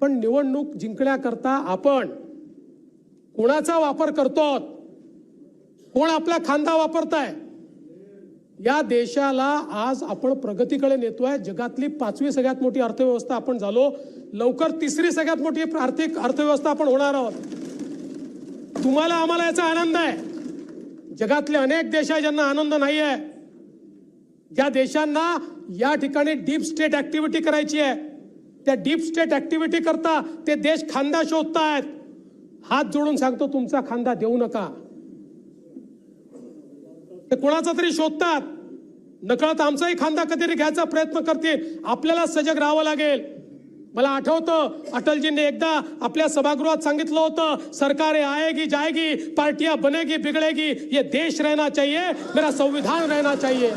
पण निवडणूक जिंकण्याकरता आपण कोणाचा वापर करतो, कोण आपला खांदा वापरताय? या देशाला आज आपण प्रगतीकडे नेतोय। जगातली 5वी सगळ्यात मोठी अर्थव्यवस्था आपण झालो, लवकर 3री सगळ्यात मोठी आर्थिक अर्थव्यवस्था आपण होणार आहोत। तुम्हाला आम्हाला याचा आनंद आहे। जगातले अनेक देश आहेत ज्यांना आनंद नाही आहे, ज्या देशांना या ठिकाणी डीप स्टेट ऍक्टिव्हिटी करायची आहे, त्या डीप स्टेट ऍक्टिव्हिटी करता ते देश खांदा शोधतायत। हात जोडून सांगतो, तुमचा खांदा देऊ नका। ते कोणाचा तरी शोधतात, नकळत आमचाही खांदा कधीतरी घ्यायचा प्रयत्न करतील। आपल्याला सजग राहावं लागेल। मला आठवतं, अटलजींनी एकदा आपल्या सभागृहात सांगितलं होतं, सरकारें आएगी जाएगी, पार्टियां बनेगी बिगड़ेगी, ये देश रहना चाहिए, मेरा संविधान रहना चाहिए।